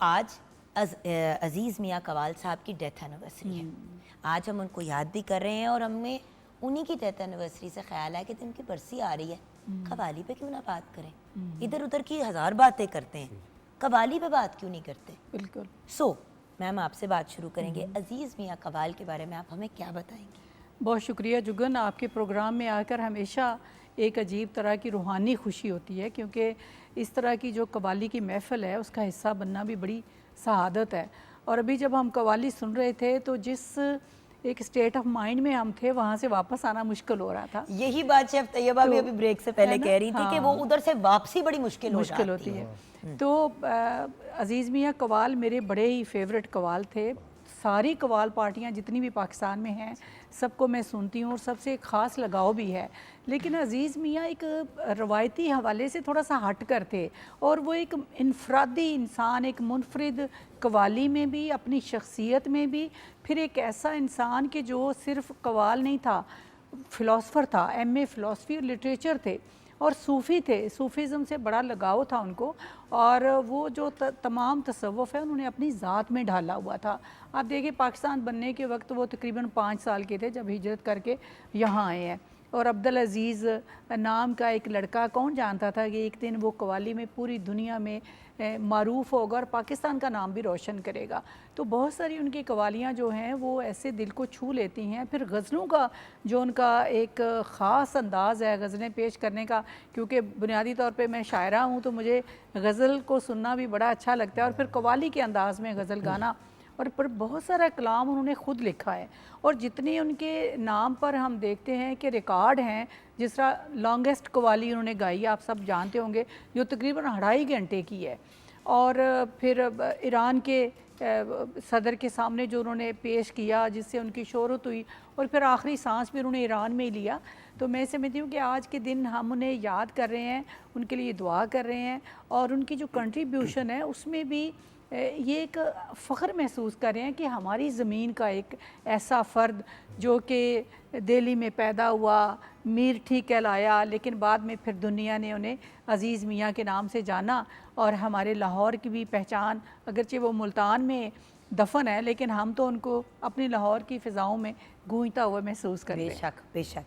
आज अज़ीज़ मियाँ कवाल साहब की डेथ एनिवर्सरी है। आज हम उनको याद भी कर रहे हैं और हमें उन्हीं की डेथ एनिवर्सरी से ख्याल है कि उनकी बरसी आ रही है, कवाली पे क्यों ना बात करें। इधर उधर की हज़ार बातें करते हैं, कवाली पे बात क्यों नहीं करते। बिल्कुल। मैम आपसे बात शुरू करेंगे, अज़ीज़ मियाँ कवाल के बारे में आप हमें क्या बताएंगे। बहुत शुक्रिया जुगन, आपके प्रोग्राम में आकर हमेशा एक अजीब तरह की रूहानी खुशी होती है, क्योंकि इस तरह की जो कवाली की महफ़िल है उसका हिस्सा बनना भी बड़ी सआदत है। और अभी जब हम कवाली सुन रहे थे तो जिस एक स्टेट ऑफ माइंड में हम थे वहाँ से वापस आना मुश्किल हो रहा था। यही बात शेफ तैयबा भी अभी ब्रेक से पहले कह रही थी कि वो उधर से वापसी बड़ी मुश्किल होती है। तो अज़ीज़ मियाँ कवाल मेरे बड़े ही फेवरेट कवाल थे। सारी कवाल पार्टियाँ जितनी भी पाकिस्तान में हैं सबको मैं सुनती हूँ और सबसे एक ख़ास लगाव भी है। लेकिन अज़ीज़ मियाँ एक रवायती हवाले से थोड़ा सा हट कर थे और वो एक इनफरादी इंसान, एक मुनफरिद कवाली में भी, अपनी शख्सियत में भी, फिर एक ऐसा इंसान कि जो सिर्फ़ कवाल नहीं था, फ़िलासफ़र था, MA फ़िलासफ़ी और लिटरेचर थे और सूफ़ी थे। सूफ़ीज़म से बड़ा लगाव था उनको और वो जो तमाम तसव्वुफ़ है उन्होंने अपनी ज़ात में ढाला हुआ था। आप देखिए पाकिस्तान बनने के वक्त वो तकरीबन 5 साल के थे जब हिजरत करके यहाँ आए हैं। और अब्दुल अज़ीज़ नाम का एक लड़का, कौन जानता था कि एक दिन वो कवाली में पूरी दुनिया में मारूफ़ होगा और पाकिस्तान का नाम भी रोशन करेगा। तो बहुत सारी उनकी कवालियाँ जो हैं वो ऐसे दिल को छू लेती हैं। फिर गज़लों का जो उनका एक ख़ास अंदाज़ है गज़लें पेश करने का, क्योंकि बुनियादी तौर पे मैं शायरा हूँ तो मुझे गज़ल को सुनना भी बड़ा अच्छा लगता है और फिर कवाली के अंदाज़ में गज़ल गाना। और पर बहुत सारा कलाम उन्होंने ख़ुद लिखा है और जितने उनके नाम पर हम देखते हैं कि रिकॉर्ड हैं, जिस तरह लॉन्गेस्ट कवाली उन्होंने गाई, आप सब जानते होंगे, जो तकरीबन 2.5 घंटे की है। और फिर ईरान के सदर के सामने जो उन्होंने पेश किया जिससे उनकी शोहरत हुई और फिर आखिरी सांस भी उन्होंने ईरान में ही लिया। तो मैं समझती हूँ कि आज के दिन हम उन्हें याद कर रहे हैं, उनके लिए दुआ कर रहे हैं और उनकी जो कंट्रीब्यूशन है उसमें भी ये एक फ़ख्र महसूस कर रहे हैं कि हमारी ज़मीन का एक ऐसा फ़र्द जो कि दिल्ली में पैदा हुआ, मीर ठीक कहलाया, लेकिन बाद में फिर दुनिया ने उन्हें अज़ीज़ मियाँ के नाम से जाना और हमारे लाहौर की भी पहचान, अगरचे वो मुल्तान में दफन है लेकिन हम तो उनको अपनी लाहौर की फ़िज़ाओं में गूंजता हुआ महसूस करते हैं। बेशक बेशक।